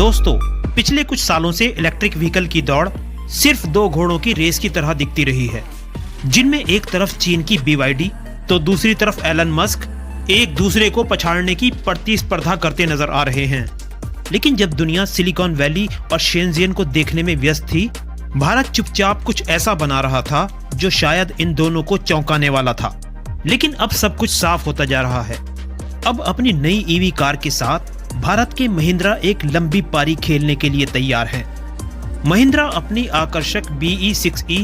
दोस्तों, पिछले कुछ सालों से इलेक्ट्रिक व्हीकल की दौड़ सिर्फ दो घोड़ों की रेस की तरह दिखती रही है, जिनमें एक तरफ चीन की BYD तो दूसरी तरफ एलन मस्क एक दूसरे को पछाड़ने की प्रतिस्पर्धा करते नजर आ रहे हैं। लेकिन जब दुनिया सिलिकॉन वैली और शेंजियन को देखने में व्यस्त थी, भारत चुपचाप कुछ ऐसा बना रहा था जो शायद इन दोनों को चौंकाने वाला था। लेकिन अब सब कुछ साफ होता जा रहा है। अब अपनी नई EV कार के साथ भारत के महिंद्रा एक लंबी पारी खेलने के लिए तैयार है। महिंद्रा अपनी आकर्षक BE6e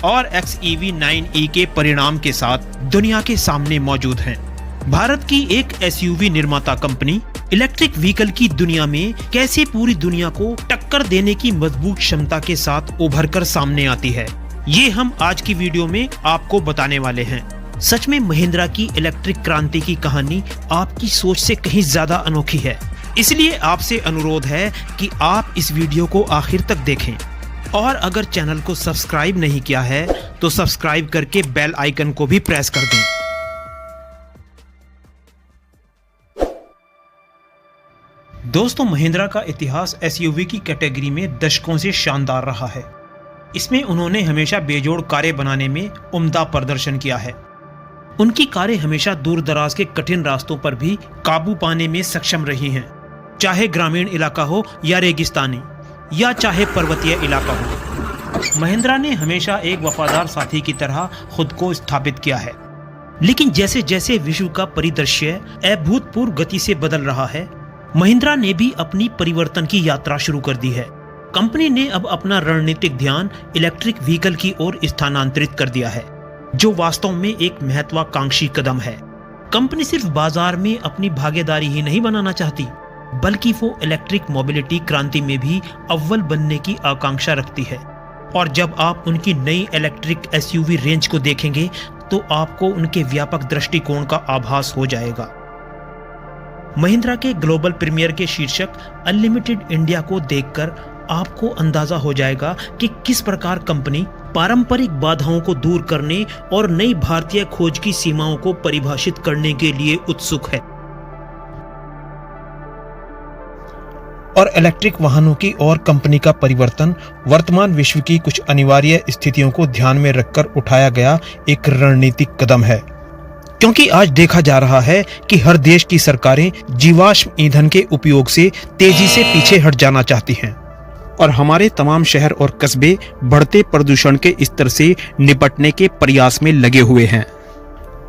और XEV9e के परिणाम के साथ दुनिया के सामने मौजूद हैं। भारत की एक SUV निर्माता कंपनी इलेक्ट्रिक व्हीकल की दुनिया में कैसे पूरी दुनिया को टक्कर देने की मजबूत क्षमता के साथ उभरकर सामने आती है, ये हम आज की वीडियो में आपको बताने वाले हैं। सच में महिंद्रा की इलेक्ट्रिक क्रांति की कहानी आपकी सोच से कहीं ज्यादा अनोखी है, इसलिए आपसे अनुरोध है कि आप इस वीडियो को आखिर तक देखें और अगर चैनल को सब्सक्राइब नहीं किया है तो सब्सक्राइब करके बेल आइकन को भी प्रेस कर दें। दोस्तों, महिंद्रा का इतिहास SUV की कैटेगरी में दशकों से शानदार रहा है। इसमें उन्होंने हमेशा बेजोड़ कारें बनाने में उम्दा प्रदर्शन किया है। उनकी कारें हमेशा दूर दराज के कठिन रास्तों पर भी काबू पाने में सक्षम रही हैं, चाहे ग्रामीण इलाका हो या रेगिस्तानी या चाहे पर्वतीय इलाका हो। महिंद्रा ने हमेशा एक वफादार साथी की तरह खुद को स्थापित किया है। लेकिन जैसे जैसे विश्व का परिदृश्य अभूतपूर्व गति से बदल रहा है, महिंद्रा ने भी अपनी परिवर्तन की यात्रा शुरू कर दी है। कंपनी ने अब अपना रणनीतिक ध्यान इलेक्ट्रिक व्हीकल की ओर स्थानांतरित कर दिया है, जो वास्तव में एक महत्वाकांक्षी कदम है। कंपनी सिर्फ बाजार में अपनी भागीदारी ही नहीं बनाना चाहती, बल्कि वो इलेक्ट्रिक मोबिलिटी क्रांति में भी अव्वल बनने की आकांक्षा रखती है। और जब आप उनकी नई इलेक्ट्रिक SUV रेंज को देखेंगे तो आपको उनके व्यापक दृष्टिकोण का आभास हो जाएगा। महिंद्रा के ग्लोबल प्रीमियर के शीर्षक अनलिमिटेड इंडिया को देखकर आपको अंदाजा हो जाएगा कि किस प्रकार कंपनी पारंपरिक बाधाओं को दूर करने और नई भारतीय खोज की सीमाओं को परिभाषित करने के लिए उत्सुक है। और इलेक्ट्रिक वाहनों की और कंपनी का परिवर्तन वर्तमान विश्व की कुछ अनिवार्य स्थितियों को ध्यान में रखकर उठाया गया एक रणनीतिक कदम है, क्योंकि आज देखा जा रहा है कि हर देश की सरकारें जीवाश्म ईंधन के उपयोग से तेजी से पीछे हट जाना चाहती हैं और हमारे तमाम शहर और कस्बे बढ़ते प्रदूषण के स्तर से निपटने के प्रयास में लगे हुए हैं।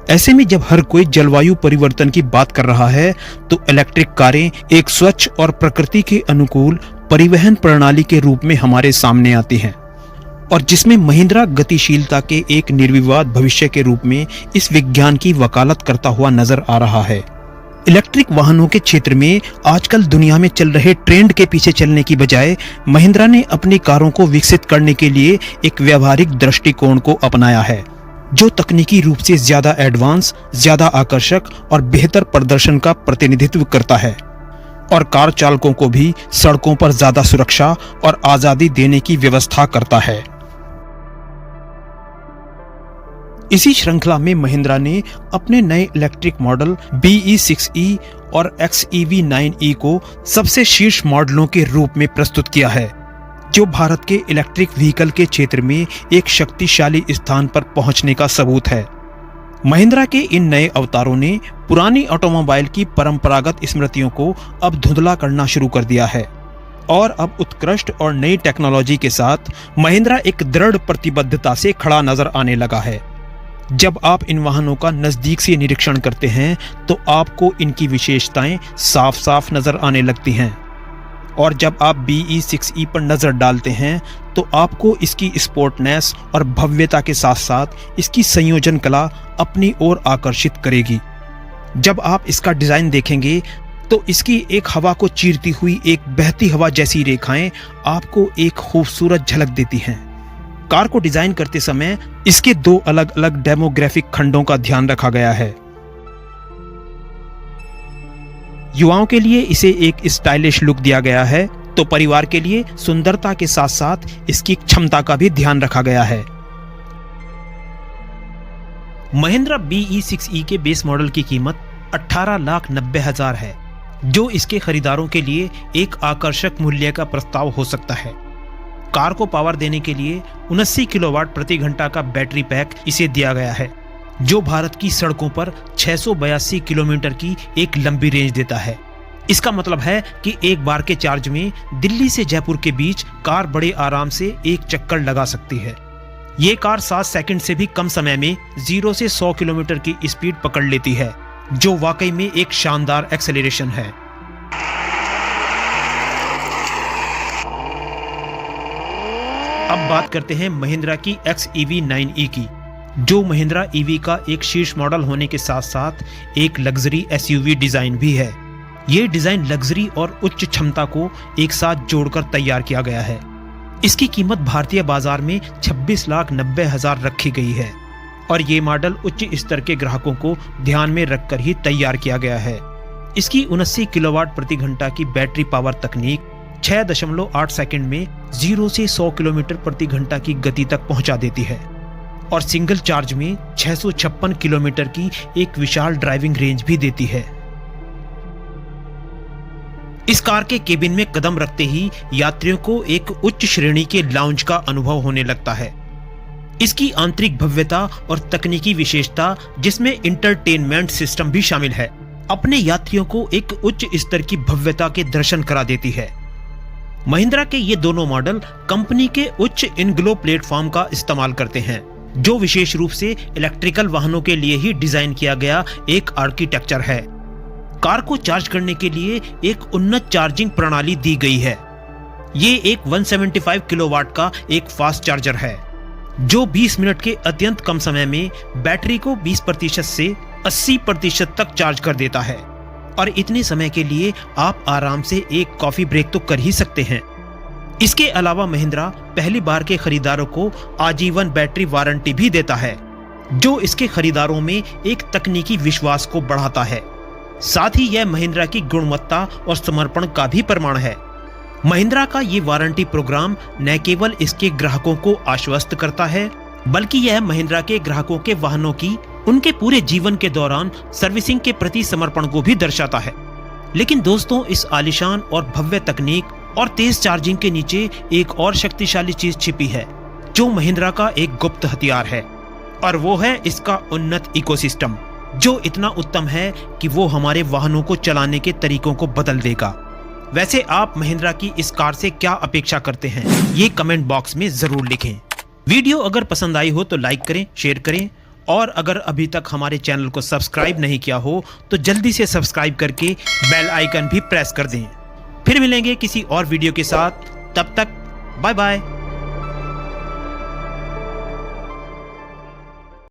ऐसे में जब हर कोई जलवायु परिवर्तन की बात कर रहा है तो इलेक्ट्रिक कारें एक स्वच्छ और प्रकृति के अनुकूल परिवहन प्रणाली के रूप में हमारे सामने आती हैं, और जिसमें महिंद्रा गतिशीलता के एक निर्विवाद भविष्य के रूप में इस विज्ञान की वकालत करता हुआ नजर आ रहा है। इलेक्ट्रिक वाहनों के क्षेत्र में आजकल दुनिया में चल रहे ट्रेंड के पीछे चलने की बजाय महिंद्रा ने अपनी कारों को विकसित करने के लिए एक व्यावहारिक दृष्टिकोण को अपनाया है, जो तकनीकी रूप से ज्यादा एडवांस, ज्यादा आकर्षक और बेहतर प्रदर्शन का प्रतिनिधित्व करता है और कार चालकों को भी सड़कों पर ज्यादा सुरक्षा और आजादी देने की व्यवस्था करता है। इसी श्रृंखला में महिंद्रा ने अपने नए इलेक्ट्रिक मॉडल BE6e और XEV9e को सबसे शीर्ष मॉडलों के रूप में प्रस्तुत किया है, जो भारत के इलेक्ट्रिक व्हीकल के क्षेत्र में एक शक्तिशाली स्थान पर पहुंचने का सबूत है। महिंद्रा के इन नए अवतारों ने पुरानी ऑटोमोबाइल की परंपरागत स्मृतियों को अब धुंधला करना शुरू कर दिया है और अब उत्कृष्ट और नई टेक्नोलॉजी के साथ महिंद्रा एक दृढ़ प्रतिबद्धता से खड़ा नजर आने लगा है। जब आप इन वाहनों का नजदीक से निरीक्षण करते हैं तो आपको इनकी विशेषताएं साफ साफ नजर आने लगती हैं, और जब आप BE6e पर नजर डालते हैं तो आपको इसकी स्पोर्टनेस और भव्यता के साथ साथ इसकी संयोजन कला अपनी ओर आकर्षित करेगी। जब आप इसका डिजाइन देखेंगे तो इसकी एक हवा को चीरती हुई एक बहती हवा जैसी रेखाएं आपको एक खूबसूरत झलक देती हैं। कार को डिजाइन करते समय इसके दो अलग अलग डेमोग्राफिक खंडों का ध्यान रखा गया है। युवाओं के लिए इसे एक स्टाइलिश लुक दिया गया है, तो परिवार के लिए सुंदरता के साथ साथ इसकी क्षमता का भी ध्यान रखा गया है। महिंद्रा BE6e के बेस मॉडल की कीमत 18,90,000 है, जो इसके खरीदारों के लिए एक आकर्षक मूल्य का प्रस्ताव हो सकता है। कार को पावर देने के लिए 79 किलोवाट प्रति घंटा का बैटरी पैक इसे दिया गया है, जो भारत की सड़कों पर 682 किलोमीटर की एक लंबी रेंज देता है। इसका मतलब है कि एक बार के चार्ज में दिल्ली से जयपुर के बीच कार बड़े आराम से एक चक्कर लगा सकती है। ये कार 7 सेकंड से भी कम समय में 0 से 100 किलोमीटर की स्पीड पकड़ लेती है, जो वाकई में एक शानदार एक्सेलरेशन है। अब बात करते हैं महिंद्रा की XEV 9e की, जो महिंद्रा EV का एक शीर्ष मॉडल होने के साथ साथ एक लग्जरी SUV डिजाइन भी है। ये डिजाइन लग्जरी और उच्च क्षमता को एक साथ जोड़कर तैयार किया गया है। इसकी कीमत भारतीय बाजार में 26,90,000 रखी गई है और ये मॉडल उच्च स्तर के ग्राहकों को ध्यान में रखकर ही तैयार किया गया है। इसकी 79 किलोवाट प्रति घंटा की बैटरी पावर तकनीक 6.8 सेकंड में 0 से 100 किलोमीटर प्रति घंटा की गति तक पहुंचा देती है और सिंगल चार्ज में 656 किलोमीटर की एक विशाल ड्राइविंग रेंज भी देती है। इस कार के केबिन में कदम रखते ही यात्रियों को एक उच्च श्रेणी के लाउंज का अनुभव होने लगता है। इसकी आंतरिक भव्यता और तकनीकी विशेषता, जिसमें इंटरटेनमेंट सिस्टम भी शामिल है, अपने यात्रियों को एक उच्च स्तर की भव्यता के दर्शन करा देती है। महिंद्रा के ये दोनों मॉडल कंपनी के उच्च इनग्लो प्लेटफॉर्म का इस्तेमाल करते हैं, जो विशेष रूप से इलेक्ट्रिकल वाहनों के लिए ही डिजाइन किया गया एक आर्किटेक्चर है। कार को चार्ज करने के लिए एक उन्नत चार्जिंग प्रणाली दी गई है। ये एक 175 किलोवाट का एक फास्ट चार्जर है, जो 20 मिनट के अत्यंत कम समय में बैटरी को 20% से 80% तक चार्ज कर देता है और इतने समय के लिए आप आराम से एक कॉफी ब्रेक तो कर ही सकते हैं। इसके अलावा महिंद्रा पहली बार के खरीदारों को आजीवन बैटरी वारंटी भी देता है, जो इसके खरीदारों में एक तकनीकी विश्वास को बढ़ाता है। साथ ही यह महिंद्रा की गुणवत्ता और समर्पण का भी प्रमाण है। महिंद्रा का ये वारंटी प्रोग्राम न केवल इसके ग्राहकों को आश्वस्त करता है, बल्कि यह महिंद्रा के ग्राहकों के वाहनों की उनके पूरे जीवन के दौरान सर्विसिंग के प्रति समर्पण को भी दर्शाता है। लेकिन दोस्तों, इस आलीशान और भव्य तकनीक और तेज चार्जिंग के नीचे एक और शक्तिशाली चीज छिपी है, जो महिंद्रा का एक गुप्त हथियार है, और वो है इसका उन्नत इकोसिस्टम, जो इतना उत्तम है कि वो हमारे वाहनों को चलाने के तरीकों को बदल देगा। वैसे आप महिंद्रा की इस कार से क्या अपेक्षा करते हैं, ये कमेंट बॉक्स में जरूर लिखें। वीडियो अगर पसंद आई हो तो लाइक करें, शेयर करें, और अगर अभी तक हमारे चैनल को सब्सक्राइब नहीं किया हो तो जल्दी से सब्सक्राइब करके बेल आइकन भी प्रेस कर दें। फिर मिलेंगे किसी और वीडियो के साथ, तब तक बाय बाय।